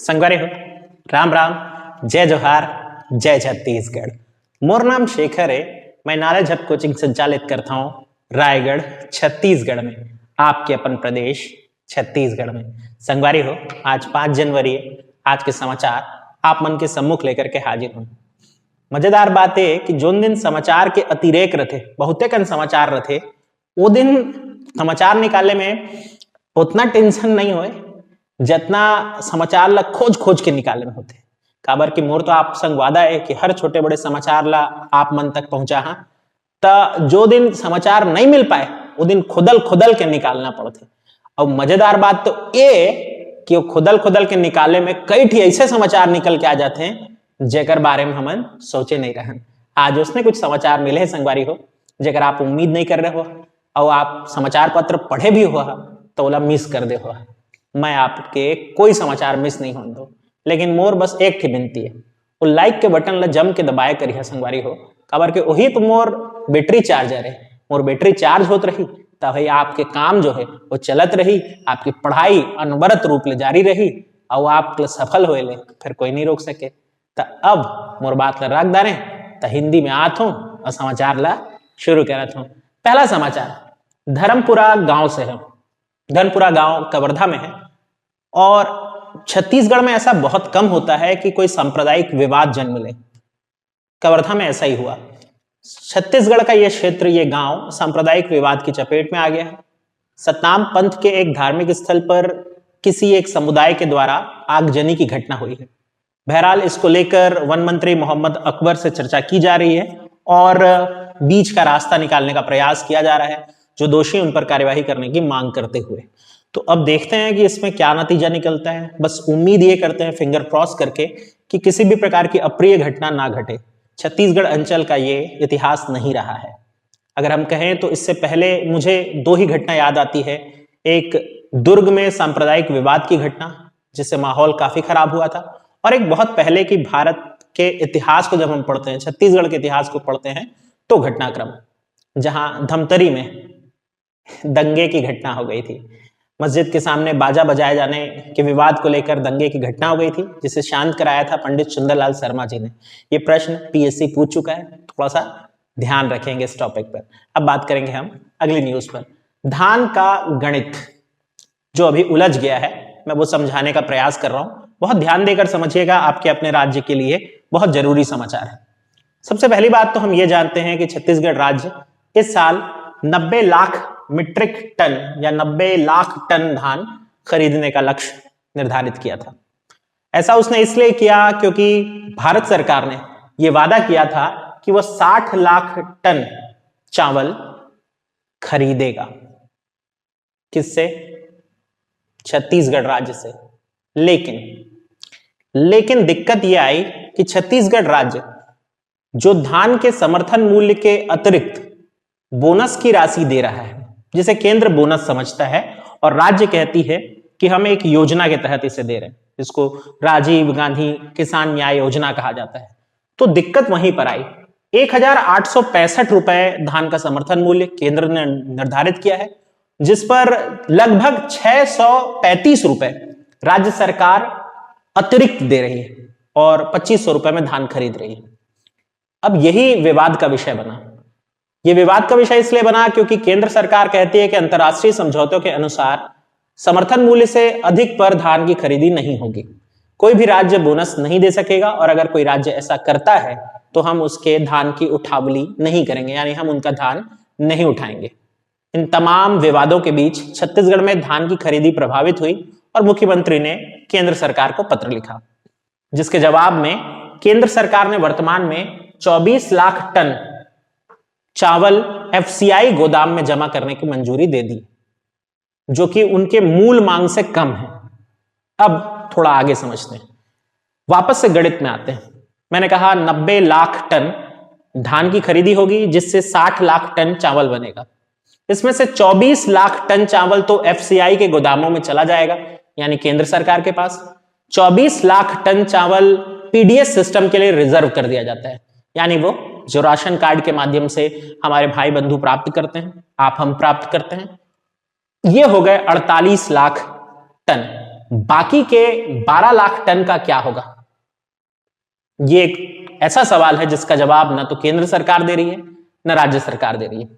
संगवारी हो, राम राम, जय जोहार, जय छत्तीसगढ़। मोर नाम शेखर है। मैं नॉलेज हब कोचिंग संचालित करता हूँ रायगढ़ छत्तीसगढ़ में, आपके अपन प्रदेश छत्तीसगढ़ में। संगवारी हो, आज 5 जनवरी है। आज के समाचार आप मन के सम्मुख लेकर के हाजिर हूँ। मजेदार बात है कि जोन दिन समाचार के अतिरेक रथे, बहुते कन समाचार रथे, वो दिन समाचार निकाले में उतना टेंशन नहीं होए जितना समाचार ला खोज खोज के निकाले में होते। काबर की मोर तो आप संग वादा है कि हर छोटे बड़े समाचार ला आप मन तक पहुंचा हाँ, तो जो दिन समाचार नहीं मिल पाए वो दिन खुदल खुदल के निकालना पड़ते। और मजेदार बात तो ये कि वो खुदल के निकाले में कई ठी ऐसे समाचार निकल के आ जाते हैं जेकर बारे में हमन सोचे नहीं रहन। आज उसने कुछ समाचार मिले हैं संगवारी हो, जेकर आप उम्मीद नहीं कर रहे हो और आप समाचार पत्र पढ़े भी हो तो ओला मिस कर दे हो। मैं आपके कोई समाचार मिस नहीं होने दो, लेकिन मोर बस एक ही विनती है, वो लाइक के बटन ला जम के दबाए करिए संगवारी हो। काबर के वही तो मोर बैटरी चार्जर है। मोर बैटरी चार्ज होत रही तब भाई आपके काम जो है वो चलत रही, आपकी पढ़ाई अनवरत रूप ले जारी रही और आप सफल होए ले फिर कोई नहीं रोक सके। तो अब मोर बात ला रख दारे तो हिंदी में आत हूँ और समाचार ला शुरू करत हूँ। पहला समाचार धर्मपुरा गांव से है। धर्मपुरा गांव कवर्धा में है और छत्तीसगढ़ में ऐसा बहुत कम होता है कि कोई सांप्रदायिक विवाद जन्म ले। कवर्धा में ऐसा ही हुआ। छत्तीसगढ़ का यह क्षेत्र, यह गांव सांप्रदायिक विवाद की चपेट में आ गया है। सतनाम पंथ के एक धार्मिक स्थल पर किसी एक समुदाय के द्वारा आगजनी की घटना हुई है। बहरहाल इसको लेकर वन मंत्री मोहम्मद अकबर से चर्चा की जा रही है और बीच का रास्ता निकालने का प्रयास किया जा रहा है, जो दोषी उन पर कार्यवाही करने की मांग करते हुए। तो अब देखते हैं कि इसमें क्या नतीजा निकलता है। बस उम्मीद ये करते हैं फिंगर क्रॉस करके कि किसी भी प्रकार की अप्रिय घटना ना घटे। छत्तीसगढ़ अंचल का ये इतिहास नहीं रहा है। अगर हम कहें तो इससे पहले मुझे 2 ही घटना याद आती है। एक दुर्ग में सांप्रदायिक विवाद की घटना जिससे माहौल काफी खराब हुआ था, और एक बहुत पहले की भारत के इतिहास को जब हम पढ़ते हैं, छत्तीसगढ़ के इतिहास को पढ़ते हैं, तो घटनाक्रम जहां धमतरी में दंगे की घटना हो गई थी। मस्जिद के सामने बाजा बजाए जाने के विवाद को लेकर दंगे की घटना हो गई थी, जिसे शांत कराया था पंडित सुंदरलाल शर्मा जी ने। ये प्रश्न पीएससी पूछ चुका है, थोड़ा सा ध्यान रखेंगे इस टॉपिक पर। अब बात करेंगे हम अगली न्यूज पर। धान का गणित जो अभी उलझ गया है, मैं वो समझाने का प्रयास कर रहा हूं। बहुत ध्यान देकर समझिएगा, आपके अपने राज्य के लिए बहुत जरूरी समाचार है। सबसे पहली बात तो हम ये जानते हैं कि छत्तीसगढ़ राज्य इस साल 90 लाख मीट्रिक टन या 90 लाख टन धान खरीदने का लक्ष्य निर्धारित किया था। ऐसा उसने इसलिए किया क्योंकि भारत सरकार ने यह वादा किया था कि वह 60 लाख टन चावल खरीदेगा। किससे? छत्तीसगढ़ राज्य से। लेकिन दिक्कत यह आई कि छत्तीसगढ़ राज्य जो धान के समर्थन मूल्य के अतिरिक्त बोनस की राशि दे रहा है, जिसे केंद्र बोनस समझता है और राज्य कहती है कि हम एक योजना के तहत इसे दे रहे हैं, जिसको राजीव गांधी किसान न्याय योजना कहा जाता है। तो दिक्कत वहीं पर आई। 1865 रुपए धान का समर्थन मूल्य केंद्र ने निर्धारित किया है, जिस पर लगभग 635 रुपए राज्य सरकार अतिरिक्त दे रही है और 2500 रुपए में धान खरीद रही है। अब यही विवाद का विषय बना। यह विवाद का विषय इसलिए बना क्योंकि केंद्र सरकार कहती है कि अंतर्राष्ट्रीय समझौतों के अनुसार समर्थन मूल्य से अधिक पर धान की खरीदी नहीं होगी। कोई भी राज्य बोनस नहीं दे सकेगा, और अगर कोई राज्य ऐसा करता है तो हम उसके धान की उठावली नहीं करेंगे, यानी हम उनका धान नहीं उठाएंगे। इन तमाम विवादों के बीच छत्तीसगढ़ में धान की खरीदी प्रभावित हुई और मुख्यमंत्री ने केंद्र सरकार को पत्र लिखा, जिसके जवाब में केंद्र सरकार ने वर्तमान में 24 लाख टन चावल एफसीआई गोदाम में जमा करने की मंजूरी दे दी, जो कि उनके मूल मांग से कम है। अब थोड़ा आगे समझते हैं, वापस से गणित में आते हैं। मैंने कहा 90 लाख टन धान की खरीदी होगी, जिससे 60 लाख टन चावल बनेगा। इसमें से 24 लाख टन चावल तो एफसीआई के गोदामों में चला जाएगा, यानी केंद्र सरकार के पास। 24 लाख टन चावल पीडीएस सिस्टम के लिए रिजर्व कर दिया जाता है, यानी वो जो राशन कार्ड के माध्यम से हमारे भाई बंधु प्राप्त करते हैं, आप हम प्राप्त करते हैं। ये हो गए 48 लाख टन। बाकी के 12 लाख टन का क्या होगा? ये एक ऐसा सवाल है जिसका जवाब ना तो केंद्र सरकार दे रही है ना राज्य सरकार दे रही है।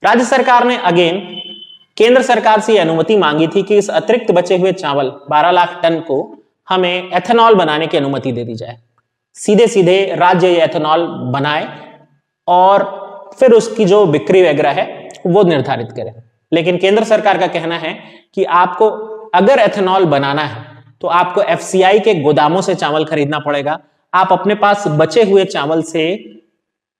राज्य सरकार ने अगेन केंद्र सरकार से अनुमति मांगी थी कि इस अतिरिक्त बचे हुए चावल 12 लाख टन को हमें एथेनॉल बनाने की अनुमति दे दी जाए। सीधे सीधे राज्य ये एथेनॉल बनाए और फिर उसकी जो बिक्री वगैरह है वो निर्धारित करे। लेकिन केंद्र सरकार का कहना है कि आपको अगर एथेनॉल बनाना है तो आपको एफसीआई के गोदामों से चावल खरीदना पड़ेगा। आप अपने पास बचे हुए चावल से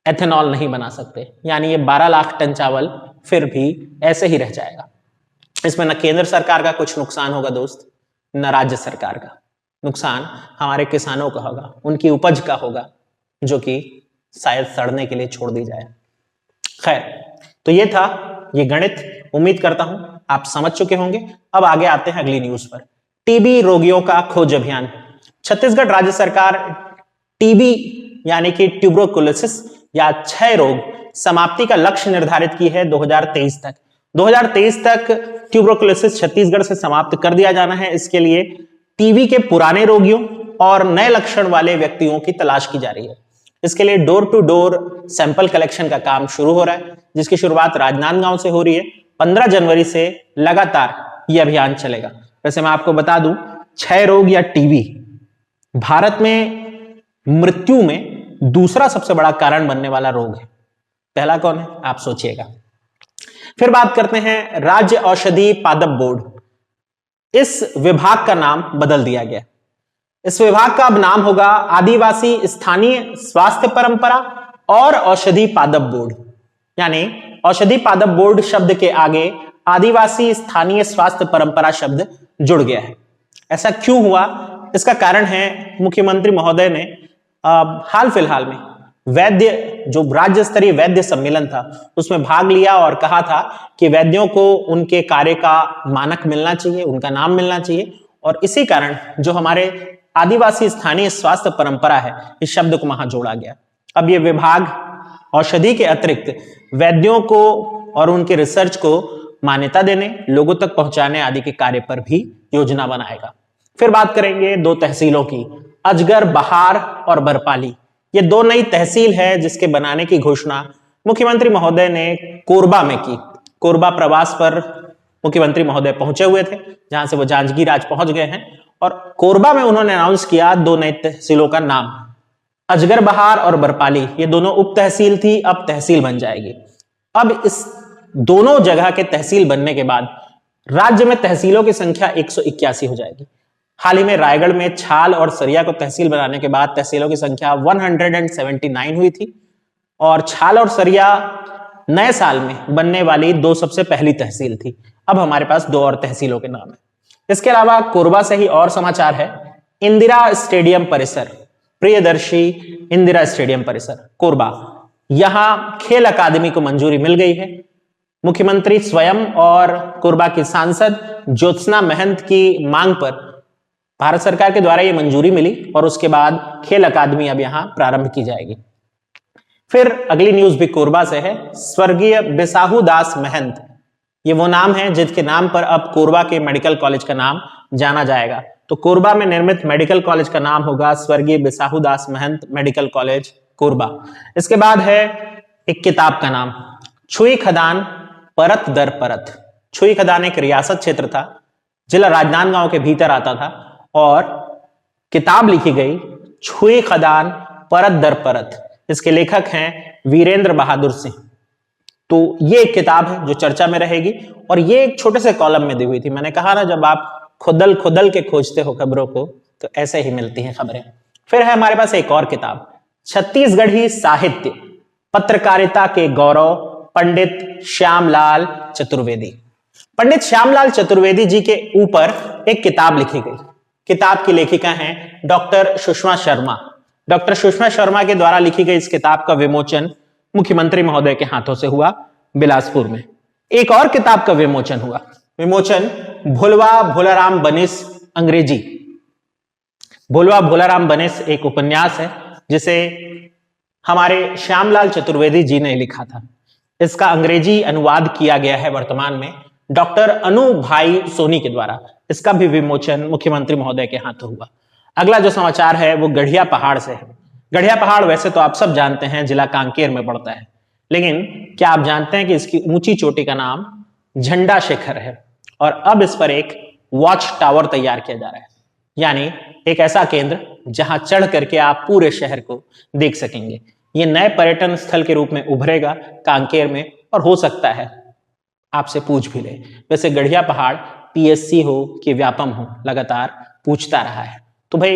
एथेनॉल नहीं बना सकते। यानी ये 12 लाख टन चावल फिर भी ऐसे ही रह जाएगा। इसमें न केंद्र सरकार का कुछ नुकसान होगा दोस्त, न राज्य सरकार का। नुकसान हमारे किसानों का होगा, उनकी उपज का होगा, जो कि शायद सड़ने के लिए छोड़ दी जाए। खैर, तो ये था ये गणित। उम्मीद करता हूं आप समझ चुके होंगे। अब आगे आते हैं अगली न्यूज पर। टीबी रोगियों का खोज अभियान। छत्तीसगढ़ राज्य सरकार टीबी यानी कि ट्यूबरकुलोसिस या क्षय रोग समाप्ति का लक्ष्य निर्धारित की है 2023 तक। 2023 तक ट्यूबरकुलोसिस छत्तीसगढ़ से समाप्त कर दिया जाना है। इसके लिए टीबी के पुराने रोगियों और नए लक्षण वाले व्यक्तियों की तलाश की जा रही है। इसके लिए door to door sample collection का काम शुरू हो रहा है, जिसकी शुरुआत राजनांदगांव से हो रही है। 15 जनवरी से लगातार यह अभियान चलेगा। वैसे मैं आपको बता दूं, क्षय रोग या टीबी भारत में मृत्यु में दूसरा सबसे बड़ा कारण बनने वाला रोग है। पहला कौन है आप सोचिएगा। फिर बात करते हैं राज्य औषधि पादप बोर्ड। इस विभाग का नाम बदल दिया गया। इस विभाग का अब नाम होगा आदिवासी स्थानीय स्वास्थ्य परंपरा और औषधि पादप बोर्ड। यानी औषधि पादप बोर्ड शब्द के आगे आदिवासी स्थानीय स्वास्थ्य परंपरा शब्द जुड़ गया है। ऐसा क्यों हुआ? इसका कारण है मुख्यमंत्री महोदय ने हाल फिलहाल में वैद्य जो राज्य स्तरीय वैद्य सम्मेलन था उसमें भाग लिया और कहा था कि वैद्यों को उनके कार्य का मानक मिलना चाहिए, उनका नाम मिलना चाहिए। और इसी कारण जो हमारे आदिवासी स्थानीय स्वास्थ्य परंपरा है इस शब्द को वहां जोड़ा गया। अब ये विभाग औषधि के अतिरिक्त वैद्यों को और उनके रिसर्च को मान्यता देने, लोगों तक पहुंचाने आदि के कार्य पर भी योजना बनाएगा। फिर बात करेंगे 2 तहसीलों की, अजगर बहार और बरपाली। ये 2 नई तहसील है जिसके बनाने की घोषणा मुख्यमंत्री महोदय ने कोरबा में की। कोरबा प्रवास पर मुख्यमंत्री महोदय पहुंचे हुए थे, जहां से वो जांजगीर आज पहुंच गए हैं। और कोरबा में उन्होंने अनाउंस किया 2 नई तहसीलों का नाम, अजगर बहार और बरपाली। ये दोनों उप तहसील थी, अब तहसील बन जाएगी। अब इस दोनों जगह के तहसील बनने के बाद राज्य में तहसीलों की संख्या 181 हो जाएगी। हाल ही में रायगढ़ में छाल और सरिया को तहसील बनाने के बाद तहसीलों की संख्या 179 हुई थी और छाल और सरिया नए साल में बनने वाली 2 सबसे पहली तहसील थी। अब हमारे पास 2 और तहसीलों के नाम है। इसके अलावा कोरबा से ही और समाचार है। इंदिरा स्टेडियम परिसर, प्रियदर्शी इंदिरा स्टेडियम परिसर कोरबा, यहां खेल अकादमी को मंजूरी मिल गई है। मुख्यमंत्री स्वयं और कोरबा की सांसद ज्योत्सना महंत की मांग पर भारत सरकार के द्वारा यह मंजूरी मिली और उसके बाद खेल अकादमी अब यहां प्रारंभ की जाएगी। फिर अगली न्यूज भी कोरबा से है। स्वर्गीय बिसाहू दास महंत, ये वो नाम है जिसके नाम पर अब कोरबा के मेडिकल कॉलेज का नाम जाना जाएगा। तो कोरबा में निर्मित मेडिकल कॉलेज का नाम होगा स्वर्गीय बिसाहू दास महंत मेडिकल कॉलेज कोरबा। इसके बाद है एक किताब का नाम, छुई खदान परत दर परत। छुई खदान एक रियासत क्षेत्र था, जिला राजनांदगांव के भीतर आता था और किताब लिखी गई छुई खदान परत दर परत। इसके लेखक हैं वीरेंद्र बहादुर सिंह। तो ये एक किताब है जो चर्चा में रहेगी और ये एक छोटे से कॉलम में दी हुई थी। मैंने कहा ना, जब आप खुदल खुदल के खोजते हो खबरों को तो ऐसे ही मिलती हैं खबरें। फिर है हमारे पास एक और किताब, छत्तीसगढ़ी साहित्य पत्रकारिता के गौरव, पंडित श्यामलाल चतुर्वेदी। पंडित श्यामलाल चतुर्वेदी जी के ऊपर एक किताब लिखी गई। किताब की लेखिका हैं डॉक्टर सुषमा शर्मा। डॉक्टर सुषमा शर्मा के द्वारा लिखी गई इस किताब का विमोचन मुख्यमंत्री महोदय के हाथों से हुआ बिलासपुर में। एक और किताब का विमोचन हुआ, विमोचन भुलवा भोलाराम बनिस अंग्रेजी। भुलवा भोलाराम बनिस एक उपन्यास है जिसे हमारे श्यामलाल चतुर्वेदी जी ने लिखा था। इसका अंग्रेजी अनुवाद किया गया है वर्तमान में डॉक्टर अनु भाई सोनी के द्वारा। इसका भी विमोचन मुख्यमंत्री महोदय के हाथों हुआ। अगला जो समाचार है वो गढ़िया पहाड़ से है। गढ़िया पहाड़ वैसे तो आप सब जानते हैं जिला कांकेर में पड़ता है, लेकिन क्या आप जानते हैं कि इसकी ऊंची चोटी का नाम झंडा शिखर है और अब इस पर एक वॉच टावर तैयार किया जा रहा है, यानी एक ऐसा केंद्र जहां चढ़ करके आप पूरे शहर को देख सकेंगे। ये नए पर्यटन स्थल के रूप में उभरेगा कांकेर में और हो सकता है आपसे पूछ भी ले। वैसे गढ़िया पहाड़ पीएससी हो कि व्यापम हो लगातार पूछता रहा है। तो भाई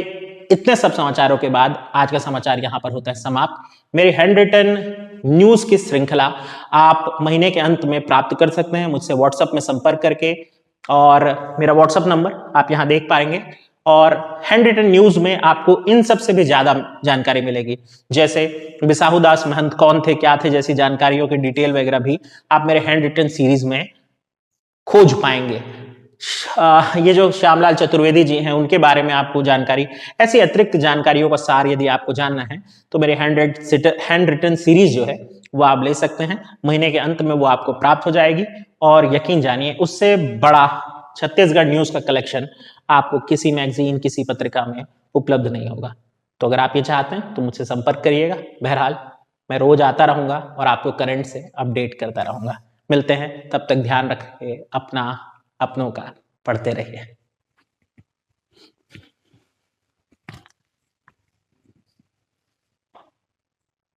इतने सब समाचारों के बाद आज का समाचार यहां पर होता है समाप्त। मेरी हैंड रिटन न्यूज की श्रृंखला आप महीने के अंत में प्राप्त कर सकते हैं मुझसे व्हाट्सएप में संपर्क करके, और मेरा व्हाट्सएप नंबर आप यहां देख पाएंगे। और हैंड रिटन न्यूज में आपको इन सब से भी ज्यादा जानकारी मिलेगी, जैसे बिसाहुदास महंत कौन थे क्या थे जैसी जानकारियों की डिटेल वगैरह भी आप मेरे हैंड रिटन सीरीज में खोज पाएंगे। ये जो श्यामलाल चतुर्वेदी जी हैं उनके बारे में आपको जानकारी, ऐसी अतिरिक्त जानकारियों का सार यदि आपको जानना है तो मेरे हैंड रिटन सीरीज जो है वो आप ले सकते हैं। महीने के अंत में वो आपको प्राप्त हो जाएगी और यकीन जानिए उससे बड़ा छत्तीसगढ़ न्यूज का कलेक्शन आपको किसी मैगजीन किसी पत्रिका में उपलब्ध नहीं होगा। तो अगर आप ये चाहते हैं तो मुझसे संपर्क करिएगा। बहरहाल मैं रोज आता रहूंगा और आपको करंट से अपडेट करता रहूंगा। मिलते हैं, तब तक ध्यान रखिए अपना, अपनों का, पढ़ते रहिए।